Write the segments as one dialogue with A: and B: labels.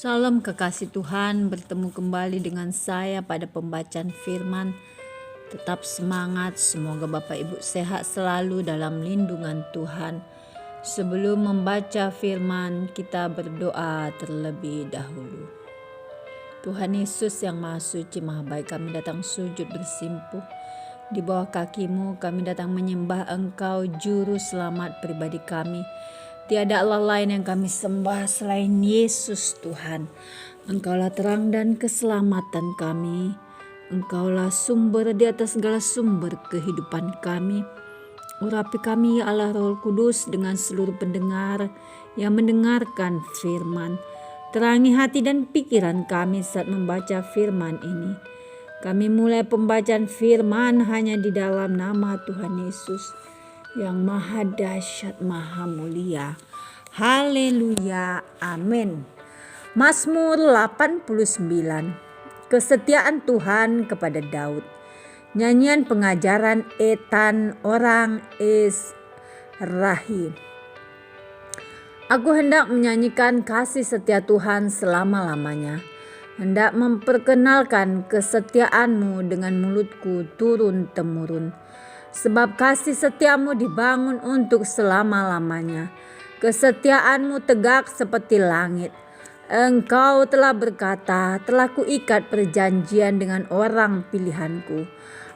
A: Salam kekasih Tuhan, bertemu kembali dengan saya pada pembacaan firman. Tetap semangat, semoga Bapak Ibu sehat selalu dalam lindungan Tuhan. Sebelum membaca firman, kita berdoa terlebih dahulu. Tuhan Yesus yang Maha Suci, Maha Baik, kami datang sujud bersimpuh di bawah kaki-Mu. Kami datang menyembah Engkau, Juru Selamat pribadi kami. Tiada Allah lain yang kami sembah selain Yesus Tuhan. Engkaulah terang dan keselamatan kami. Engkaulah sumber di atas segala sumber kehidupan kami. Urapi kami ya Allah Roh Kudus dengan seluruh pendengar yang mendengarkan firman. Terangi hati dan pikiran kami saat membaca firman ini. Kami mulai pembacaan firman hanya di dalam nama Tuhan Yesus yang maha dahsyat, maha mulia. Haleluya, amin. Mazmur 89. Kesetiaan Tuhan kepada Daud. Nyanyian pengajaran Etan orang Ezrahi. Aku hendak menyanyikan kasih setia Tuhan selama-lamanya. Hendak memperkenalkan kesetiaan-Mu dengan mulutku turun-temurun. Sebab kasih setiamu dibangun untuk selama-lamanya. Kesetiaanmu tegak seperti langit. Engkau telah berkata, telah kuikat perjanjian dengan orang pilihanku.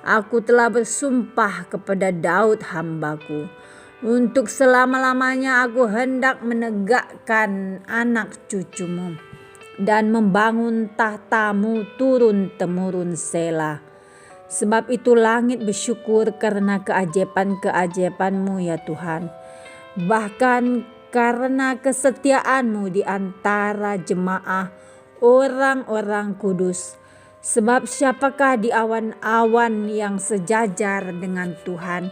A: Aku telah bersumpah kepada Daud hambaku. Untuk selama-lamanya aku hendak menegakkan anak cucumu dan membangun tahtamu turun-temurun Selah. Sebab itu langit bersyukur karena keajaiban-keajaiban-Mu ya Tuhan. Bahkan karena kesetiaan-Mu di antara jemaah orang-orang kudus. Sebab siapakah di awan-awan yang sejajar dengan Tuhan,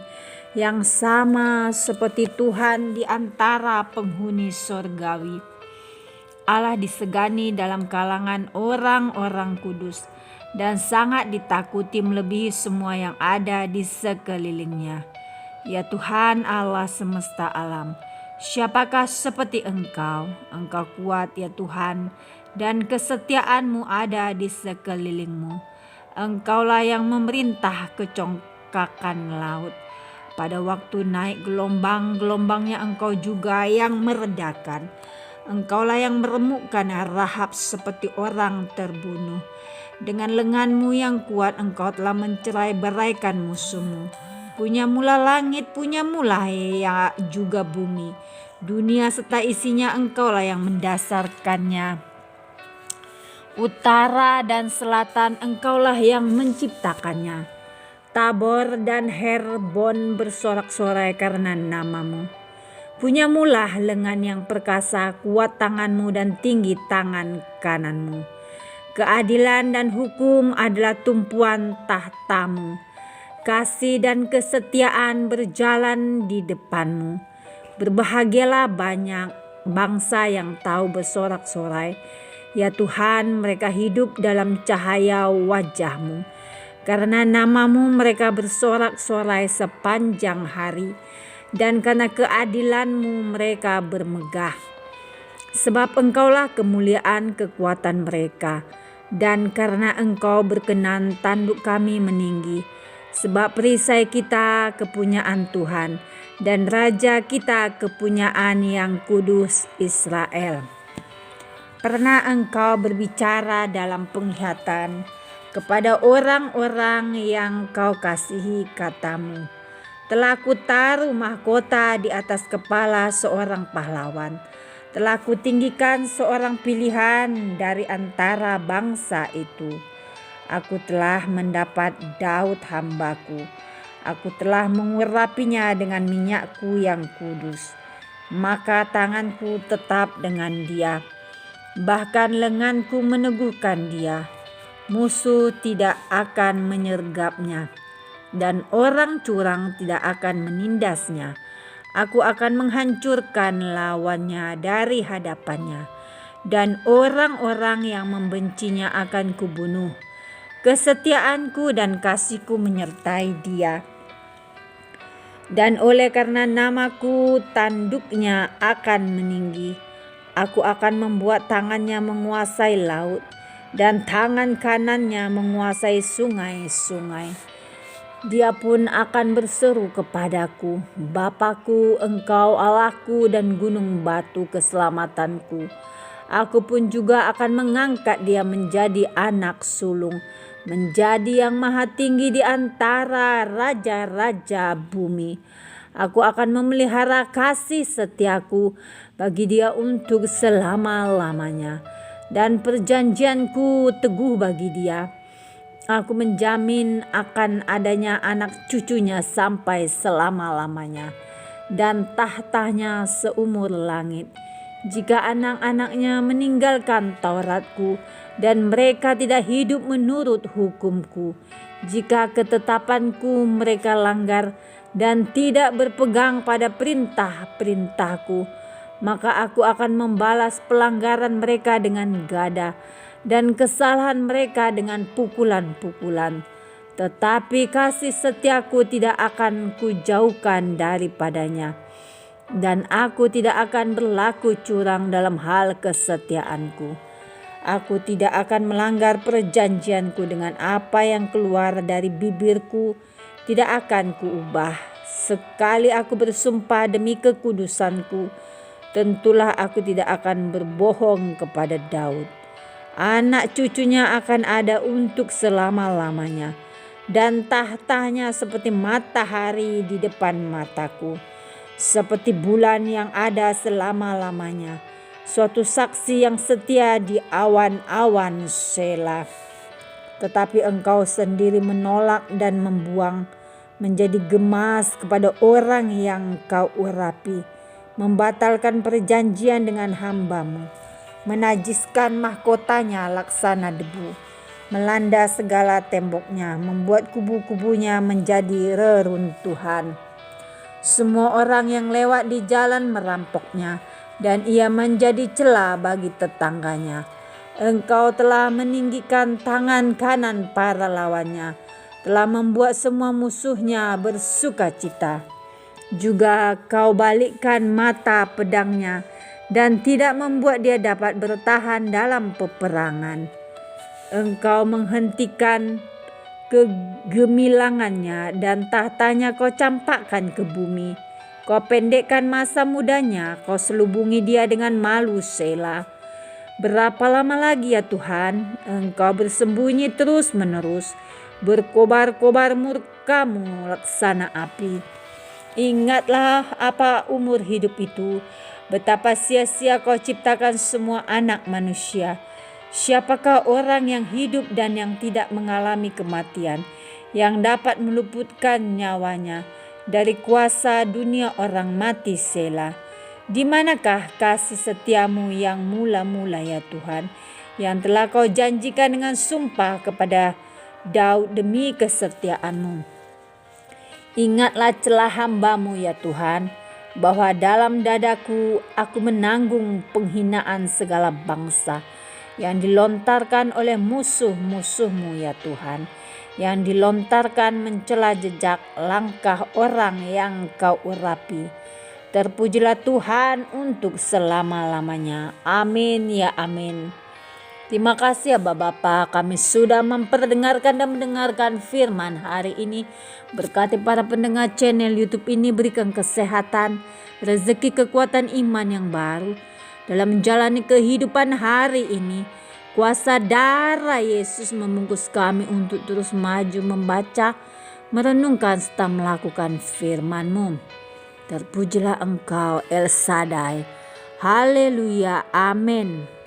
A: yang sama seperti Tuhan di antara penghuni sorgawi. Allah disegani dalam kalangan orang-orang kudus dan sangat ditakuti melebihi semua yang ada di sekelilingnya. Ya Tuhan Allah semesta alam, siapakah seperti Engkau? Engkau kuat ya Tuhan, dan kesetiaan-Mu ada di sekelilingmu. Engkaulah yang memerintah kecongkakan laut. Pada waktu naik gelombang-gelombangnya Engkau juga yang meredakan. Engkaulah yang meremukkan Rahab seperti orang terbunuh. Dengan lengan-Mu yang kuat Engkau telah mencerai-beraikan musuh-Mu. Punyamulah langit, punyamulah ya juga bumi. Dunia serta isinya Engkaulah yang mendasarkannya. Utara dan selatan Engkaulah yang menciptakannya. Tabor dan Herbon bersorak-sorai karena nama-Mu. Punyamulah lengan yang perkasa, kuat tangan-Mu dan tinggi tangan kanan-Mu. Keadilan dan hukum adalah tumpuan tahta-Mu. Kasih dan kesetiaan berjalan di depan-Mu. Berbahagialah banyak bangsa yang tahu bersorak-sorai. Ya Tuhan, mereka hidup dalam cahaya wajah-Mu. Karena nama-Mu mereka bersorak-sorai sepanjang hari. Dan karena keadilan-Mu mereka bermegah. Sebab Engkaulah kemuliaan kekuatan mereka. Dan karena Engkau berkenan tanduk kami meninggi. Sebab perisai kita kepunyaan Tuhan. Dan Raja kita kepunyaan yang kudus Israel. Pernah Engkau berbicara dalam penglihatan kepada orang-orang yang Kau kasihi kata-Mu. Telah kutaruh mahkota di atas kepala seorang pahlawan. Telah kutinggikan seorang pilihan dari antara bangsa itu. Aku telah mendapat Daud hambaku. Aku telah mengurapinya dengan minyakku yang kudus. Maka tanganku tetap dengan dia. Bahkan lenganku meneguhkan dia. Musuh tidak akan menyergapnya. Dan orang curang tidak akan menindasnya. Aku akan menghancurkan lawannya dari hadapannya. Dan orang-orang yang membencinya akan kubunuh. Kesetiaanku dan kasihku menyertai dia. Dan oleh karena namaku tanduknya akan meninggi. Aku akan membuat tangannya menguasai laut dan tangan kanannya menguasai sungai-sungai. Dia pun akan berseru kepadaku, Bapakku, Engkau Allahku dan gunung batu keselamatanku. Aku pun juga akan mengangkat dia menjadi anak sulung, menjadi yang maha tinggi di antara raja-raja bumi. Aku akan memelihara kasih setiaku bagi dia untuk selama-lamanya, dan perjanjianku teguh bagi dia. Aku menjamin akan adanya anak cucunya sampai selama-lamanya, dan tahtanya seumur langit. Jika anak-anaknya meninggalkan Tauratku dan mereka tidak hidup menurut hukumku, jika ketetapanku mereka langgar dan tidak berpegang pada perintah-perintahku, maka aku akan membalas pelanggaran mereka dengan gada dan kesalahan mereka dengan pukulan-pukulan. Tetapi kasih setiaku tidak akan kujauhkan daripadanya, dan aku tidak akan berlaku curang dalam hal kesetiaanku. Aku tidak akan melanggar perjanjianku dengan apa yang keluar dari bibirku, tidak akan kuubah. Sekali aku bersumpah demi kekudusanku, tentulah aku tidak akan berbohong kepada Daud. Anak cucunya akan ada untuk selama-lamanya, dan tahtanya seperti matahari di depan mataku, seperti bulan yang ada selama-lamanya, suatu saksi yang setia di awan-awan Selah. Tetapi engkau sendiri menolak dan membuang, menjadi gemas kepada orang yang kau urapi, membatalkan perjanjian dengan hambamu, menajiskan mahkotanya laksana debu, melanda segala temboknya, membuat kubu-kubunya menjadi reruntuhan. Semua orang yang lewat di jalan merampoknya, dan ia menjadi celah bagi tetangganya. Engkau telah meninggikan tangan kanan para lawannya, telah membuat semua musuhnya bersuka cita. Juga kau balikkan mata pedangnya dan tidak membuat dia dapat bertahan dalam peperangan. Engkau menghentikan kegemilangannya dan tahtanya kau campakkan ke bumi. Kau pendekkan masa mudanya, kau selubungi dia dengan malu Selah. Berapa lama lagi ya Tuhan, engkau bersembunyi terus-menerus, berkobar-kobar murkamu laksana api. Ingatlah apa umur hidup itu, betapa sia-sia kau ciptakan semua anak manusia. Siapakah orang yang hidup dan yang tidak mengalami kematian, yang dapat meluputkan nyawanya dari kuasa dunia orang mati Selah? Di manakah kasih setiamu yang mula-mula ya Tuhan, yang telah kau janjikan dengan sumpah kepada Daud demi kesetiaanmu? Ingatlah celah hambamu ya Tuhan, bahwa dalam dadaku aku menanggung penghinaan segala bangsa yang dilontarkan oleh musuh-musuhmu ya Tuhan, yang dilontarkan mencela jejak langkah orang yang kau urapi. Terpujilah Tuhan untuk selama-lamanya. Amin ya amin. Terima kasih ya Bapak, kami sudah memperdengarkan dan mendengarkan firman hari ini. Berkati para pendengar channel YouTube ini, berikan kesehatan, rezeki, kekuatan iman yang baru dalam menjalani kehidupan hari ini. Kuasa darah Yesus membungkus kami untuk terus maju membaca, merenungkan serta melakukan firman-Mu. Terpujilah Engkau El Shaddai. Haleluya, amin.